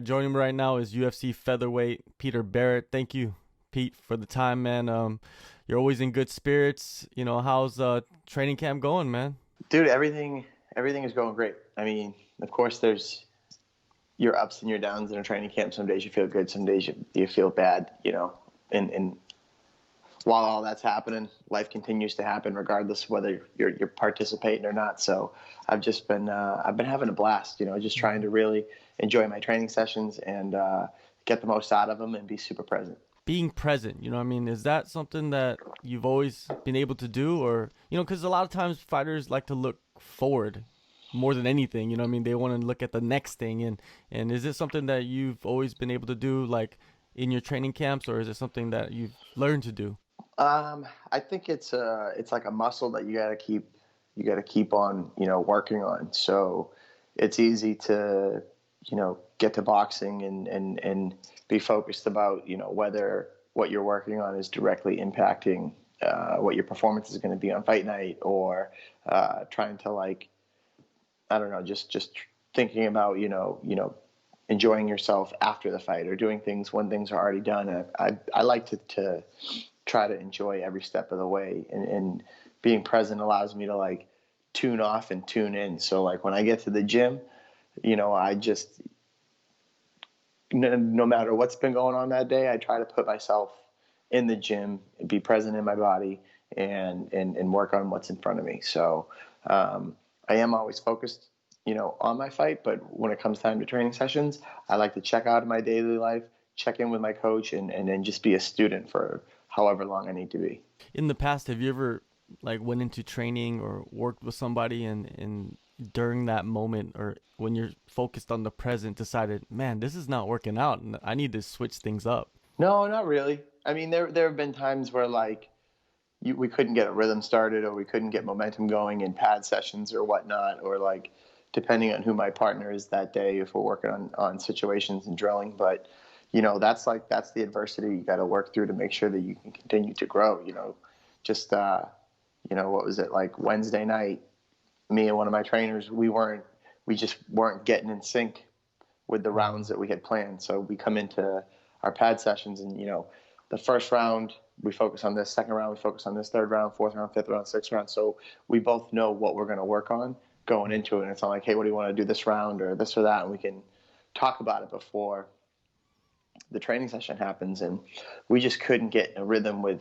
Joining me right now is UFC Featherweight Peter Barrett. Thank you, Pete, for the time, man. You're always in good spirits. How's training camp going, man? Dude, everything is going great. I mean, of course, there's your ups and your downs in a training camp. Some days you feel good, some days you feel bad. And while all that's happening, life continues to happen regardless of whether you're participating or not. So I've just been having a blast. Just trying to really enjoy my training sessions and get the most out of them and be super present. Being present, is that something that you've always been able to do? Or, because a lot of times fighters like to look forward more than anything, they want to look at the next thing. And is this something that you've always been able to do, like in your training camps, or is it something that you've learned to do? I think it's like a muscle that you gotta keep on, working on. So it's easy to, get to boxing and be focused about, whether what you're working on is directly impacting what your performance is going to be on fight night, or trying to, like, I don't know, just thinking about, enjoying yourself after the fight, or doing things when things are already done. I like to try to enjoy every step of the way, and being present allows me to, like, tune off and tune in. So, like, when I get to the gym, I just, no matter what's been going on that day, I try to put myself in the gym, be present in my body, and work on what's in front of me. So I am always focused, on my fight. But when it comes time to training sessions, I like to check out of my daily life, check in with my coach, and then just be a student for however long I need to be. In the past, have you ever like went into training or worked with somebody and during that moment, or when you're focused on the present, decided, man, this is not working out and I need to switch things up? No, not really. I mean, there have been times where, like, we couldn't get a rhythm started, or we couldn't get momentum going in pad sessions or whatnot, or, like, depending on who my partner is that day, if we're working on situations and drilling. But that's the adversity you got to work through to make sure that you can continue to grow. Just what was it, like, Wednesday night, me and one of my trainers, we just weren't getting in sync with the rounds that we had planned. So we come into our pad sessions, and the first round we focus on this, second round we focus on this, third round, fourth round, fifth round, sixth round. So we both know what we're going to work on going into it. And it's not like, hey, what do you want to do this round or this or that? And we can talk about it before the training session happens. And we just couldn't get a rhythm with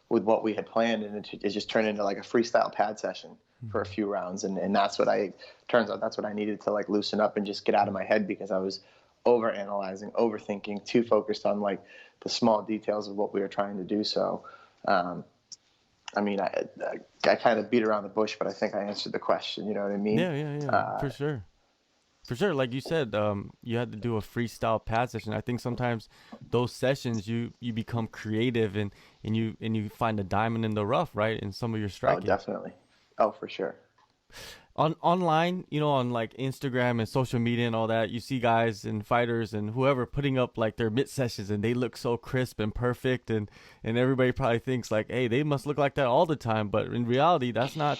what we had planned, and it just turned into, like, a freestyle pad session for a few rounds. And turns out that's what I needed to, like, loosen up and just get out of my head, because I was over analyzing, overthinking, too focused on, like, the small details of what we were trying to do. So, I mean, I kind of beat around the bush, but I think I answered the question. You know what I mean? Yeah, for sure. For sure, like you said, you had to do a freestyle pad session. I think sometimes those sessions you become creative, and you find a diamond in the rough, right? In some of your Oh, striking. definitely. Oh, for sure. Online, on like Instagram and social media and all that, you see guys and fighters and whoever putting up like their mid sessions, and they look so crisp and perfect, and everybody probably thinks like, hey, they must look like that all the time. But in reality, that's not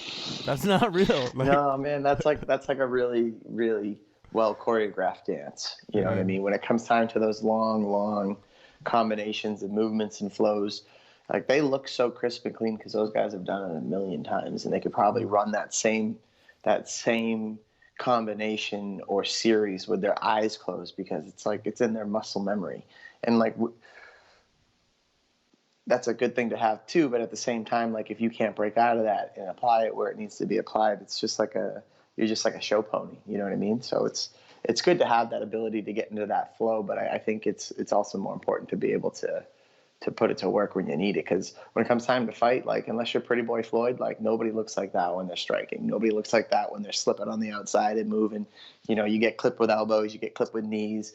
real. Like, No, man, that's like a really, really well choreographed dance. You know what I yeah. mean? When it comes time to those long combinations and movements and flows, like, they look so crisp and clean because those guys have done it a million times, and they could probably run that same combination or series with their eyes closed, because it's like it's in their muscle memory. And, like, that's a good thing to have too. But at the same time, like, if you can't break out of that and apply it where it needs to be applied, it's just like you're just like a show pony. You know what I mean? So it's good to have that ability to get into that flow. But I think it's also more important to be able to put it to work when you need it. Because when it comes time to fight, like, unless you're Pretty Boy Floyd, like, nobody looks like that when they're striking. Nobody looks like that when they're slipping on the outside and moving. You get clipped with elbows, you get clipped with knees.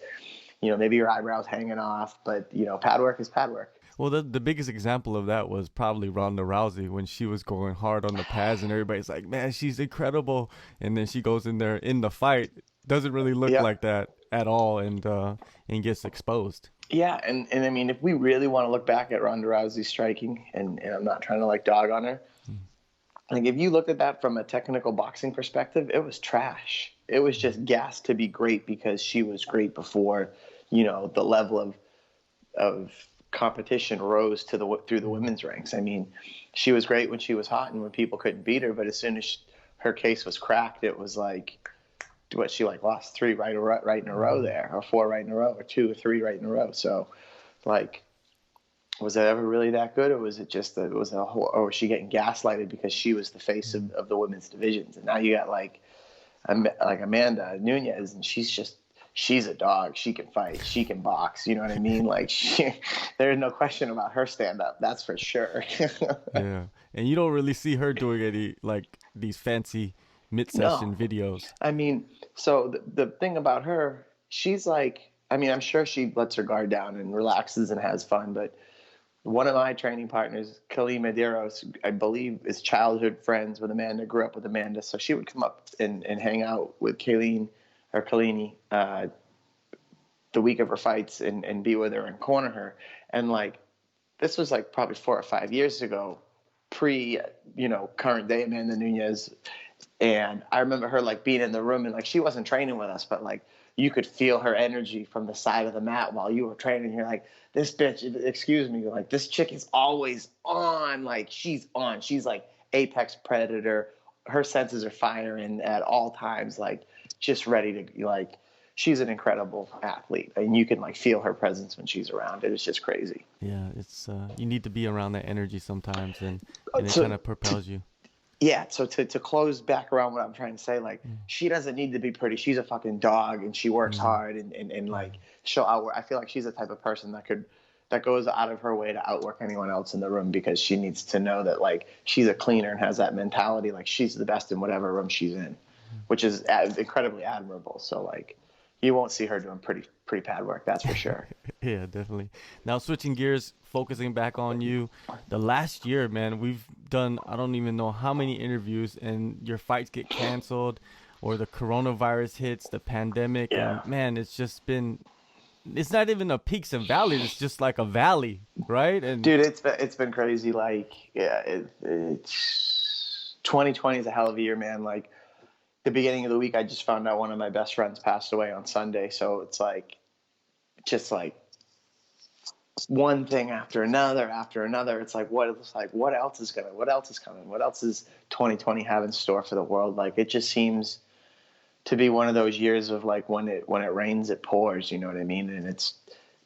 Maybe your eyebrows hanging off, but pad work is pad work. Well, the biggest example of that was probably Ronda Rousey when she was going hard on the pads, and everybody's like, man, she's incredible. And then she goes in there in the fight, doesn't really look Yeah. like that at all, and gets exposed. Yeah, and I mean, if we really want to look back at Ronda Rousey's striking, and I'm not trying to, like, dog on her, Like if you looked at that from a technical boxing perspective, it was trash. It was just gas to be great because she was great before, the level of competition rose to the through the women's ranks. I mean, she was great when she was hot and when people couldn't beat her, but as soon as her case was cracked, it was like what she like lost three right in a row there, or four right in a row, or two or three right in a row. So, like, was it ever really that good, or was it just that it was a whole, or was she getting gaslighted because she was the face of the women's divisions, and now you got like Amanda Nunez, and she's a dog. She can fight. She can box. You know what I mean? Like there's no question about her stand up. That's for sure. Yeah, and you don't really see her doing any like these fancy mid-session No, videos. I mean, so the thing about her, she's like, I mean, I'm sure she lets her guard down and relaxes and has fun, but one of my training partners, Kali Medeiros, I believe is childhood friends with Amanda, grew up with Amanda. So she would come up and hang out with Kayleen or Kalini the week of her fights and be with her and corner her. And like, this was like probably 4 or 5 years ago, pre, current day Amanda Nunez. And I remember her like being in the room and like she wasn't training with us, but like you could feel her energy from the side of the mat while you were training. You're like, this bitch, excuse me, like this chick is always on. Like she's on. She's like apex predator. Her senses are firing at all times, like just ready to like. She's an incredible athlete, and you can like feel her presence when she's around. It is just crazy. Yeah, it's you need to be around that energy sometimes, and it So kind of propels you. yeah, so to close back around what I'm trying to say, like she doesn't need to be pretty. She's a fucking dog and she works Mm. hard and like she'll outwork. I feel like she's the type of person that goes out of her way to outwork anyone else in the room because she needs to know that like she's a cleaner and has that mentality like she's the best in whatever room she's in, which is incredibly admirable. So like you won't see her doing pretty bad work, that's for sure. Yeah, definitely. Now switching gears, focusing back on you. The last year, man, we've done I don't even know how many interviews, and your fights get canceled, or the coronavirus hits, the pandemic, Yeah. and man, it's just been. It's not even a peaks and valleys. It's just like a valley, right? And Dude, it's been crazy. Like, yeah, it's 2020 is a hell of a year, man. Like, the beginning of the week, I just found out one of my best friends passed away on Sunday. So it's like, just like one thing after another after another. It's like, what else is coming? What else is 2020 have in store for the world? Like, it just seems to be one of those years of like when it rains, it pours. You know what I mean? And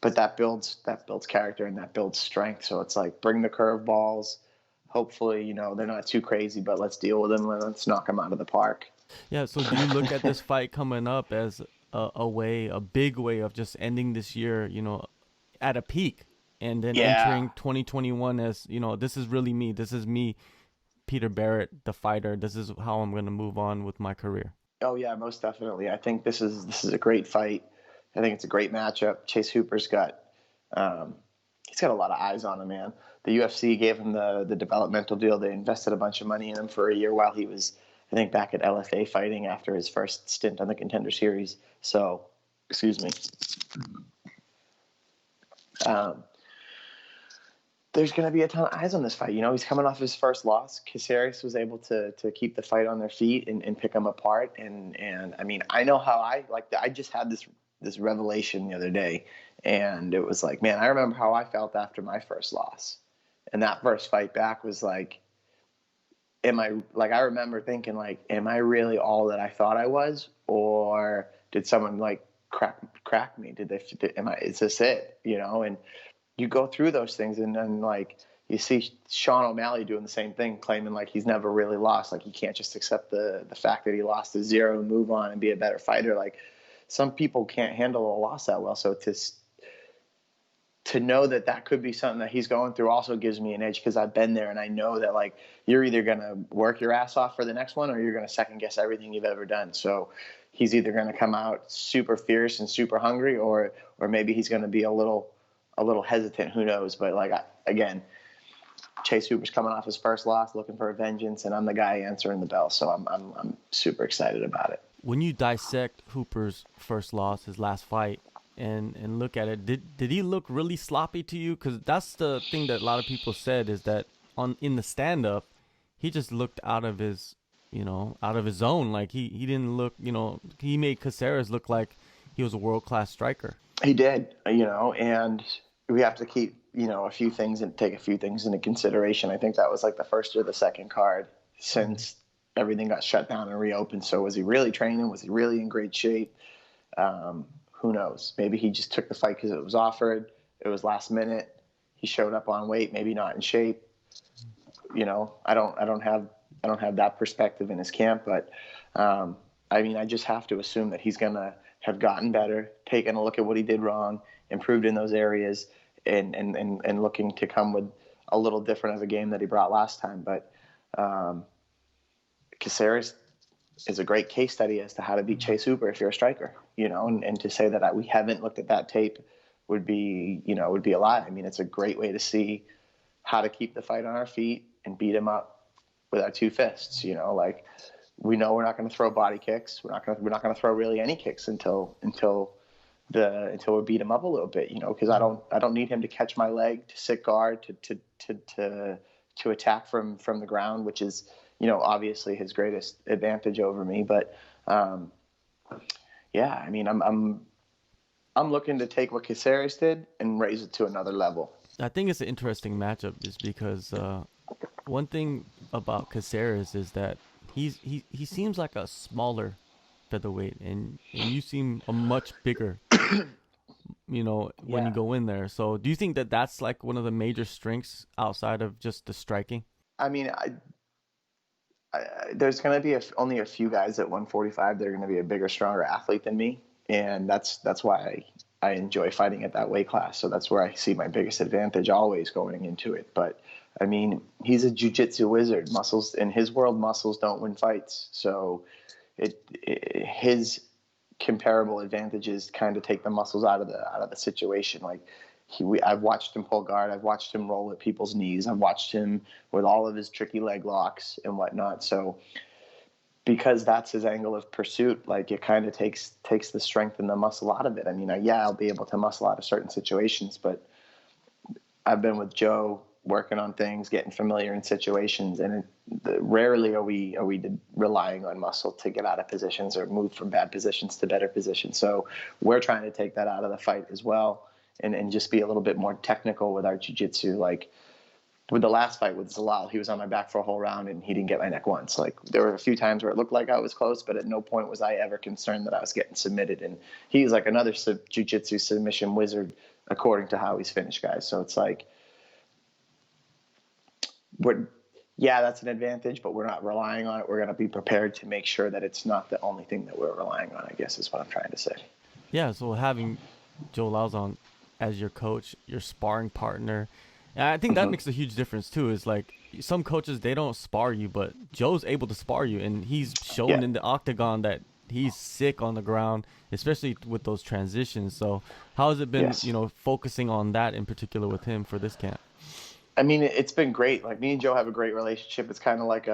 but that builds character and that builds strength. So it's like bring the curveballs. Hopefully, they're not too crazy, but let's deal with them and let's knock them out of the park. yeah, so do you look at this fight coming up as a big way of just ending this year, at a peak, and then Yeah. entering 2021 as, this is really me. This is me, Peter Barrett, the fighter. This is how I'm going to move on with my career. Oh yeah, most definitely. I think this is a great fight. I think it's a great matchup. Chase Hooper's um, he's got a lot of eyes on him, man. The UFC gave him the developmental deal. They invested a bunch of money in him for a year while he was, I think, back at LFA fighting after his first stint on the Contender Series. So, excuse me. Um, there's going to be a ton of eyes on this fight. He's coming off his first loss. Caceres was able to keep the fight on their feet and pick them apart. And I mean, I know how I just had this revelation the other day, and it was like, man, I remember how I felt after my first loss. And that first fight back was like, I remember thinking like, am I really all that I thought I was? Or did someone like crack me? Is this it? And you go through those things and then like you see Sean O'Malley doing the same thing, claiming like he's never really lost. Like he can't just accept the fact that he lost to zero and move on and be a better fighter. Like some people can't handle a loss that well. So to know that could be something that he's going through also gives me an edge because I've been there and I know that like you're either going to work your ass off for the next one or you're going to second guess everything you've ever done. So he's either going to come out super fierce and super hungry or maybe he's going to be a little hesitant. Who knows? But like, again, Chase Hooper's coming off his first loss, looking for a vengeance, and I'm the guy answering the bell. So I'm super excited about it. When you dissect Hooper's first loss, his last fight, and look at it, did he look really sloppy to you? Because that's the thing that a lot of people said is that in the stand up, he just looked out of his, out of his zone. Like he didn't look, he made Caceres look like he was a world class striker. He did, and we have to keep, a few things and take a few things into consideration. I think that was like the first or the second card since everything got shut down and reopened. So was he really training? Was he really in great shape? Who knows? Maybe he just took the fight because it was offered. It was last minute. He showed up on weight, maybe not in shape. I don't have that perspective in his camp, but I just have to assume that he's gonna have gotten better, taken a look at what he did wrong, improved in those areas, and looking to come with a little different of a game that he brought last time. But Caceres is a great case study as to how to beat Chase Hooper if you're a striker, and to say that we haven't looked at that tape would be a lie. I mean, it's a great way to see how to keep the fight on our feet and beat him up with our two fists. We know we're not going to throw body kicks. We're not going to throw really any kicks until we beat him up a little bit. Because I don't need him to catch my leg, to sit guard, to attack from the ground, which is obviously his greatest advantage over me. But yeah, I mean, I'm looking to take what Caceres did and raise it to another level. I think it's an interesting matchup just because one thing about Caceres is that he seems like a smaller featherweight, and you seem a much bigger, when you go in there. So do you think that that's like one of the major strengths outside of just the striking? I mean, there's going to be only a few guys at 145 that are going to be a bigger, stronger athlete than me, and that's why I enjoy fighting at that weight class. So that's where I see my biggest advantage always going into it. But I mean, he's a jiu-jitsu wizard. Muscles in his world, muscles don't win fights. So his comparable advantages kind of take the muscles out of the situation. Like I've watched him pull guard. I've watched him roll at people's knees. I've watched him with all of his tricky leg locks and whatnot. So because that's his angle of pursuit, like it kind of takes the strength and the muscle out of it. I mean, I'll be able to muscle out of certain situations, but I've been with Joe working on things, getting familiar in situations, and rarely are we relying on muscle to get out of positions or move from bad positions to better positions. So we're trying to take that out of the fight as well, and just be a little bit more technical with our jiu-jitsu. Like with the last fight with Zalal, he was on my back for a whole round and he didn't get my neck once. Like there were a few times where it looked like I was close, but at no point was I ever concerned that I was getting submitted. And he's like another jiu-jitsu submission wizard according to how he's finished guys. So it's like, that's an advantage, but we're not relying on it. We're going to be prepared to make sure that it's not the only thing that we're relying on, I guess is what I'm trying to say. Yeah, so having Joe Lauzon as your coach, your sparring partner, and I think that makes a huge difference too. Is like some coaches, they don't spar you, but Joe's able to spar you, and he's shown in the octagon that he's sick on the ground, especially with those transitions. So how has it been, focusing on that in particular with him for this camp? I mean, it's been great. Like me and Joe have a great relationship. It's kind of like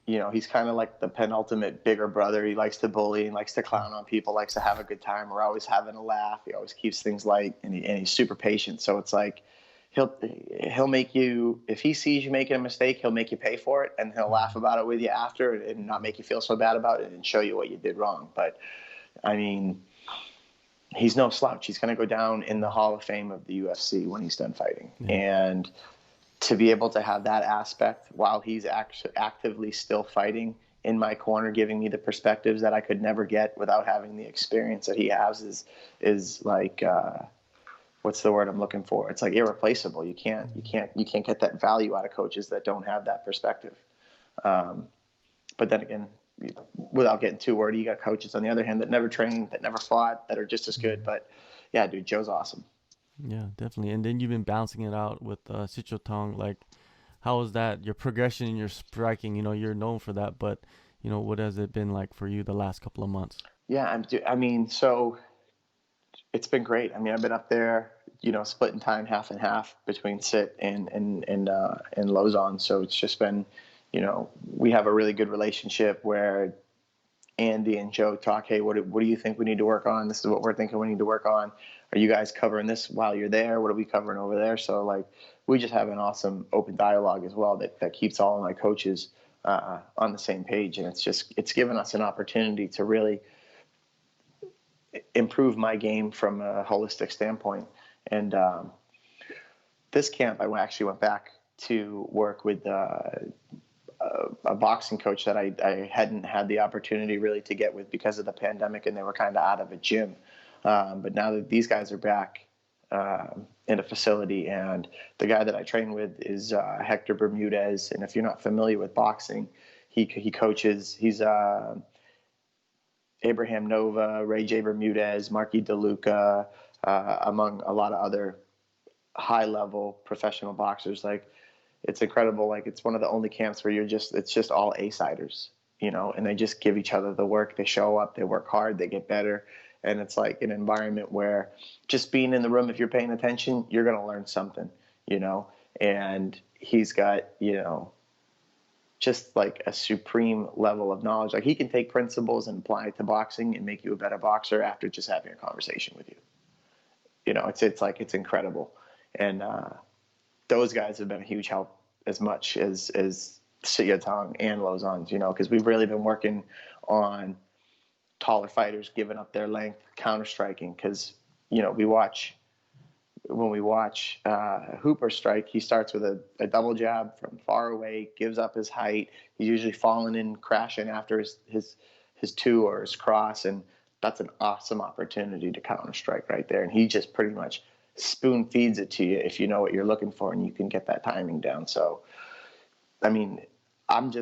he's kind of like the penultimate bigger brother. He likes to bully and likes to clown on people, likes to have a good time. We're always having a laugh. He always keeps things light, and he's super patient. So it's like he'll make you, if he sees you making a mistake, he'll make you pay for it, and he'll laugh about it with you after and not make you feel so bad about it and show you what you did wrong. But I mean, he's no slouch. He's going to go down in the Hall of Fame of the UFC when he's done fighting. And to be able to have that aspect while he's actively still fighting in my corner, giving me the perspectives that I could never get without having the experience that he has is like, what's the word I'm looking for? It's like irreplaceable. You can't get that value out of coaches that don't have that perspective. But then again, without getting too wordy, you got coaches on the other hand that never trained, that never fought, that are just as good. But yeah, dude, Joe's awesome. Yeah, definitely. And then you've been bouncing it out with Sichotong. Like, how was that? Your progression in your striking, you're known for that, but what has it been like for you the last couple of months? Yeah, so it's been great. I mean, I've been up there, splitting time half and half between Sit and Lauzon. So it's just been, we have a really good relationship where Andy and Joe talk, hey, what do you think we need to work on? This is what we're thinking we need to work on. are you guys covering this while you're there? What are we covering over there? So like, we just have an awesome open dialogue as well that keeps all of my coaches on the same page. And it's given us an opportunity to really improve my game from a holistic standpoint. And this camp, I actually went back to work with a boxing coach that I hadn't had the opportunity really to get with because of the pandemic, and they were kind of out of a gym. But now that these guys are back in a facility, and the guy that I train with is Hector Bermudez. And if you're not familiar with boxing, he coaches, he's Abraham Nova, Ray J. Bermudez, Marky DeLuca, among a lot of other high-level professional boxers. Like, it's incredible. Like, it's one of the only camps where it's just all A-siders, you know, and they just give each other the work. They show up, they work hard, they get better. And it's like an environment where just being in the room, if you're paying attention, you're going to learn something, you know. And he's got, you know, just like a supreme level of knowledge. Like, he can take principles and apply it to boxing and make you a better boxer after just having a conversation with you. You know, it's incredible. And those guys have been a huge help as much as Siyatong and Lozon, you know, because we've really been working on taller fighters giving up their length, counter striking. Because, you know, when we watch Hooper strike, he starts with a double jab from far away, gives up his height. He's usually falling in, crashing after his two or his cross, and that's an awesome opportunity to counter strike right there. And he just pretty much spoon feeds it to you if you know what you're looking for and you can get that timing down. So, I mean, I've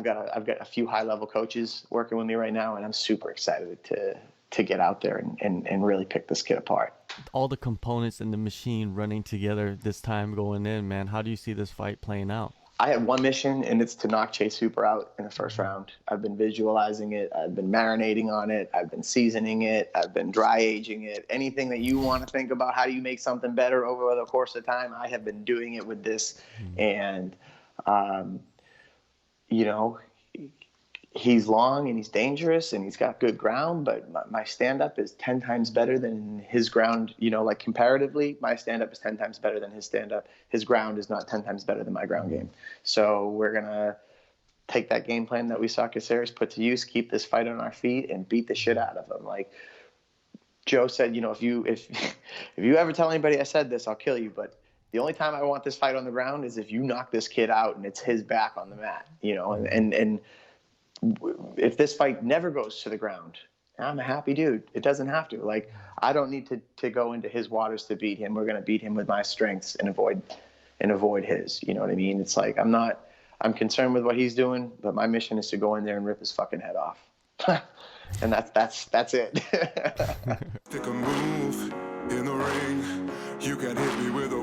got a few high level coaches working with me right now, and I'm super excited to get out there and really pick this kid apart. All the components in the machine running together this time going in, man. How do you see this fight playing out? I have one mission, and it's to knock Chase Hooper out in the first round. I've been visualizing it. I've been marinating on it. I've been seasoning it. I've been dry aging it. Anything that you want to think about, how do you make something better over the course of time, I have been doing it with this. And, you know, he's long and he's dangerous and he's got good ground, but my stand-up is 10 times better than his ground. You know, like, comparatively, my stand-up is 10 times better than his stand-up. His ground is not 10 times better than my ground game. So we're going to take that game plan that we saw Caceres put to use, keep this fight on our feet, and beat the shit out of him. Like Joe said, you know, if you ever tell anybody I said this, I'll kill you. But the only time I want this fight on the ground is if you knock this kid out and it's his back on the mat, you know, and if this fight never goes to the ground, I'm a happy dude. It doesn't have to. Like, I don't need to go into his waters to beat him. We're going to beat him with my strengths and avoid his. You know what I mean? It's like, I'm concerned with what he's doing, but my mission is to go in there and rip his fucking head off. And that's it. Take a move in the ring. You can hit me with a